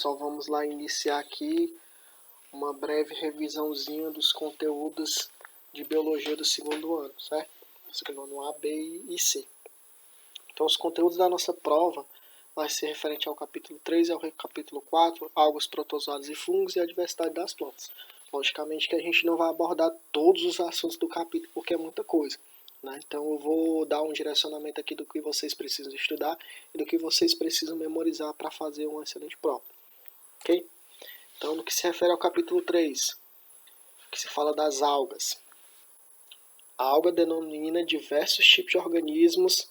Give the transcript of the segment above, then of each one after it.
Só vamos lá iniciar aqui uma breve revisãozinha dos conteúdos de biologia do segundo ano, certo? Segundo ano A, B e C. Então, os conteúdos da nossa prova vai ser referente ao capítulo 3 e ao capítulo 4, algas, protozoários e fungos e a diversidade das plantas. Logicamente que a gente não vai abordar todos os assuntos do capítulo porque é muita coisa, né? Então eu vou dar um direcionamento aqui do que vocês precisam estudar e do que vocês precisam memorizar para fazer uma excelente prova. Ok? Então, no que se refere ao capítulo 3, que se fala das algas. A alga denomina diversos tipos de organismos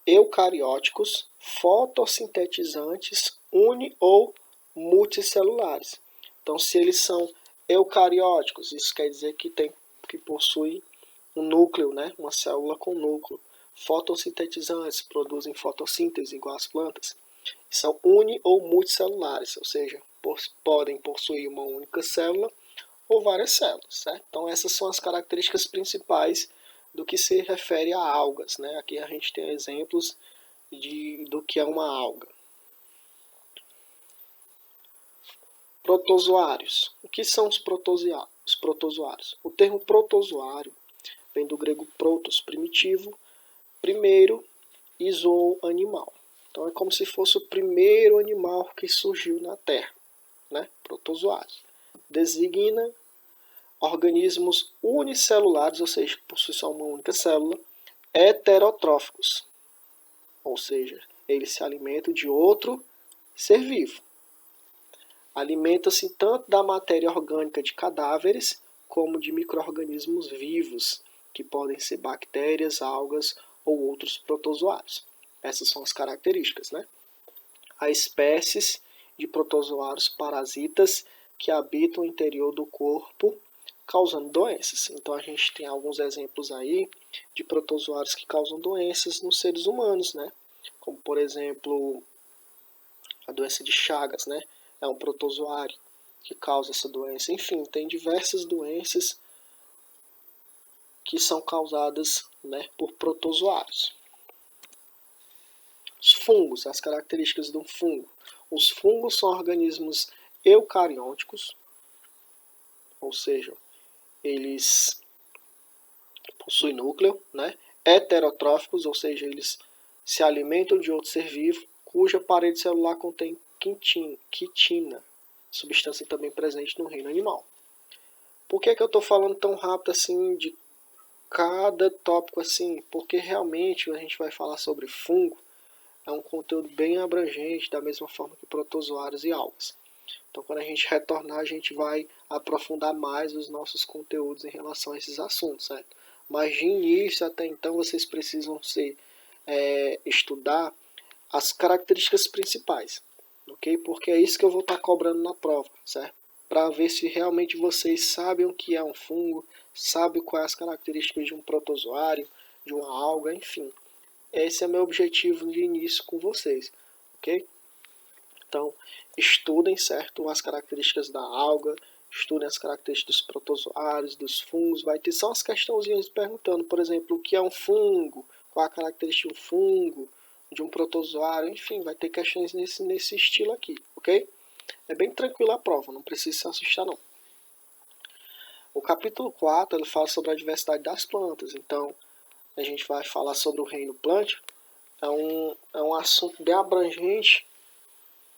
eucarióticos, fotossintetizantes, uni- ou multicelulares. Então, se eles são eucarióticos, isso quer dizer que possui um núcleo, né? Uma célula com núcleo. Fotossintetizantes, produzem fotossíntese igual às plantas. São uni- ou multicelulares, ou seja, podem possuir uma única célula ou várias células, certo? Então essas são as características principais do que se refere a algas, né? Aqui a gente tem exemplos do que é uma alga. Protozoários. O que são os protozoários? O termo protozoário vem do grego protos, primitivo, primeiro, e zoon, animal. Então é como se fosse o primeiro animal que surgiu na Terra, né? Protozoários. Designa organismos unicelulares, ou seja, que possuem só uma única célula, heterotróficos, ou seja, eles se alimentam de outro ser vivo. Alimenta-se tanto da matéria orgânica de cadáveres, como de micro-organismos vivos, que podem ser bactérias, algas ou outros protozoários. Essas são as características, né? Há espécies de protozoários parasitas que habitam o interior do corpo, causando doenças. Então a gente tem alguns exemplos aí de protozoários que causam doenças nos seres humanos, né? Como por exemplo a doença de Chagas, né? É um protozoário que causa essa doença. Enfim, tem diversas doenças que são causadas, né, por protozoários. Os fungos, as características do fungo. Os fungos são organismos eucarióticos, ou seja, eles possuem núcleo, né? Heterotróficos, ou seja, eles se alimentam de outro ser vivo, cuja parede celular contém quitina, substância também presente no reino animal. Por que eu estou falando tão rápido assim de cada tópico assim? Porque realmente a gente vai falar sobre fungo, é um conteúdo bem abrangente, da mesma forma que protozoários e algas. Então, quando a gente retornar, a gente vai aprofundar mais os nossos conteúdos em relação a esses assuntos, certo? Mas de início, até então, vocês precisam estudar as características principais, ok? Porque é isso que eu vou estar cobrando na prova, certo? Para ver se realmente vocês sabem o que é um fungo, sabem quais as características de um protozoário, de uma alga, enfim. Esse é meu objetivo de início com vocês, ok? Então, estudem, certo, as características da alga, estudem as características dos protozoários, dos fungos. Vai ter só as questãozinhas perguntando, por exemplo, o que é um fungo, qual a característica de um fungo, de um protozoário, enfim, vai ter questões nesse estilo aqui, ok? É bem tranquilo a prova, não precisa se assustar não. O capítulo 4, ele fala sobre a diversidade das plantas, então a gente vai falar sobre o reino plântico. É um assunto bem abrangente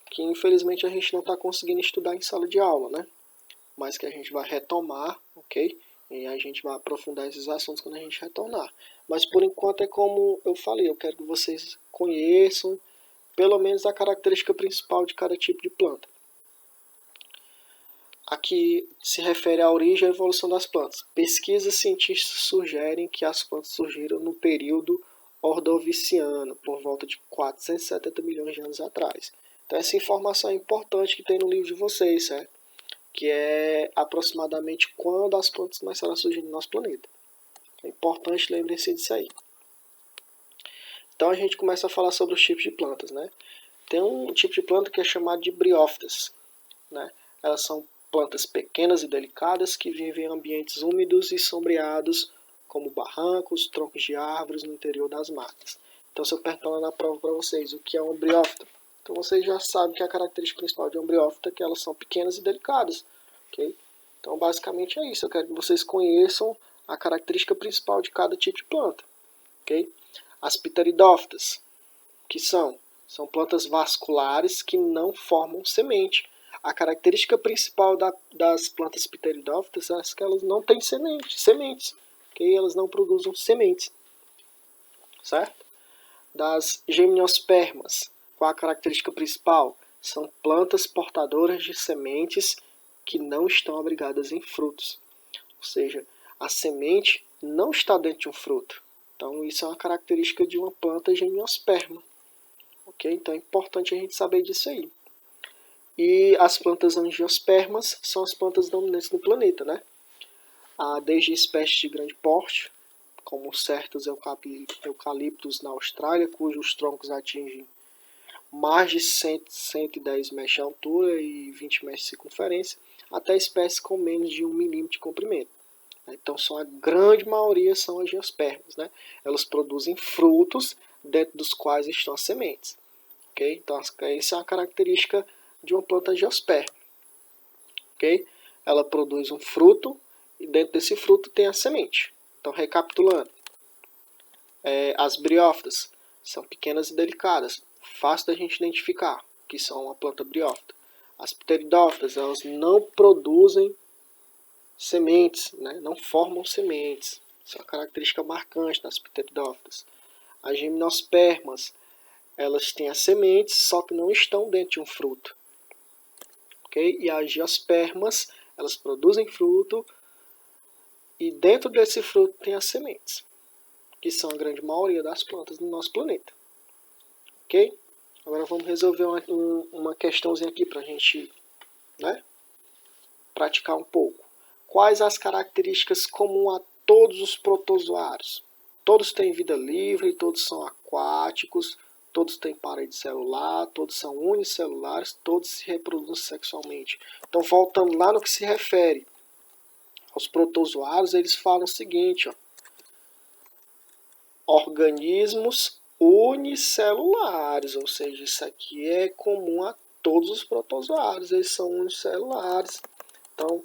que infelizmente a gente não está conseguindo estudar em sala de aula, né? Mas que a gente vai retomar, ok? E a gente vai aprofundar esses assuntos quando a gente retornar. Mas por enquanto é como eu falei, eu quero que vocês conheçam pelo menos a característica principal de cada tipo de planta. Aqui se refere à origem e à evolução das plantas. Pesquisas científicas sugerem que as plantas surgiram no período ordoviciano, por volta de 470 milhões de anos atrás. Então essa informação é importante que tem no livro de vocês, certo? Que é aproximadamente quando as plantas começaram a surgir no nosso planeta. É importante, lembrem-se disso aí. Então a gente começa a falar sobre os tipos de plantas, né? Tem um tipo de planta que é chamado de briófitas, né? Elas são plantas pequenas e delicadas que vivem em ambientes úmidos e sombreados, como barrancos, troncos de árvores no interior das matas. Então, se eu perguntar lá na prova para vocês o que é uma briófita, Então vocês já sabem que a característica principal de uma briófita é que elas são pequenas e delicadas. Okay? Então basicamente é isso. Eu quero que vocês conheçam a característica principal de cada tipo de planta. Okay? As pteridófitas, que são plantas vasculares que não formam semente. A característica principal das plantas pteridófitas é que elas não têm sementes. Okay? Elas não produzem sementes. Certo? Das gimnospermas, qual a característica principal? São plantas portadoras de sementes que não estão abrigadas em frutos. Ou seja, a semente não está dentro de um fruto. Então, isso é uma característica de uma planta gimnosperma. Ok? Então, é importante a gente saber disso aí. E as plantas angiospermas são as plantas dominantes no planeta, né? Desde espécies de grande porte, como certos eucaliptos na Austrália, cujos troncos atingem mais de 110 metros de altura e 20 metros de circunferência, até espécies com menos de 1 milímetro de comprimento. Então, a grande maioria são as angiospermas, né? Elas produzem frutos dentro dos quais estão as sementes. Okay? Então, essa é uma característica de uma planta angiosperma. Okay? Ela produz um fruto e dentro desse fruto tem a semente. Então, recapitulando, as briófitas são pequenas e delicadas, fácil da gente identificar que são uma planta briófita. As pteridófitas, elas não produzem sementes, né? Não formam sementes. Isso é uma característica marcante das pteridófitas. As gimnospermas, elas têm as sementes, só que não estão dentro de um fruto. Okay? E as angiospermas, elas produzem fruto e dentro desse fruto tem as sementes, que são a grande maioria das plantas do nosso planeta. Ok? Agora vamos resolver uma questãozinha aqui para a gente, né, praticar um pouco. Quais as características comuns a todos os protozoários? Todos têm vida livre, todos são aquáticos, todos têm parede celular, todos são unicelulares, todos se reproduzem sexualmente. Então, voltando lá no que se refere aos protozoários, eles falam o seguinte, ó, organismos unicelulares, ou seja, isso aqui é comum a todos os protozoários, eles são unicelulares. Então,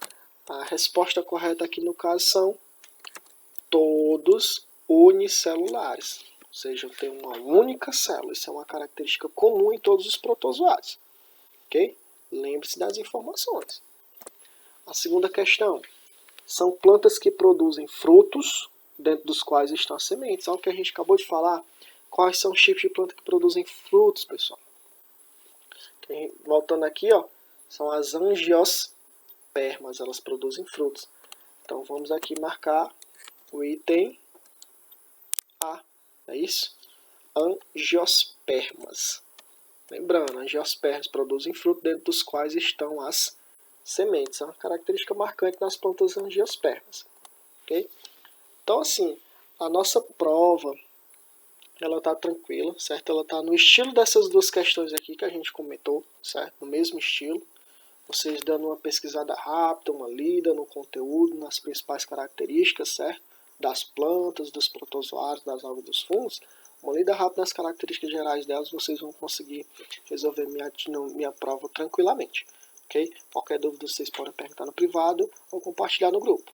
a resposta correta aqui no caso são todos unicelulares, ou seja, tem uma única célula. Isso é uma característica comum em todos os protozoários. Ok? Lembre-se das informações. A segunda questão. São plantas que produzem frutos, dentro dos quais estão as sementes. Olha o que a gente acabou de falar. Quais são os tipos de plantas que produzem frutos, pessoal? Voltando aqui, ó, são as angiospermas. Elas produzem frutos. Então, vamos aqui marcar o item A. É isso? Angiospermas. Lembrando, angiospermas produzem fruto dentro dos quais estão as sementes. É uma característica marcante das plantas angiospermas. Ok? Então, assim, a nossa prova, ela está tranquila, certo? Ela está no estilo dessas duas questões aqui que a gente comentou, certo? No mesmo estilo. Vocês dando uma pesquisada rápida, uma lida no conteúdo, nas principais características, certo? Das plantas, dos protozoários, das algas, dos fungos. Uma lida rápida nas características gerais delas, vocês vão conseguir resolver minha prova tranquilamente. Ok? Qualquer dúvida vocês podem perguntar no privado ou compartilhar no grupo.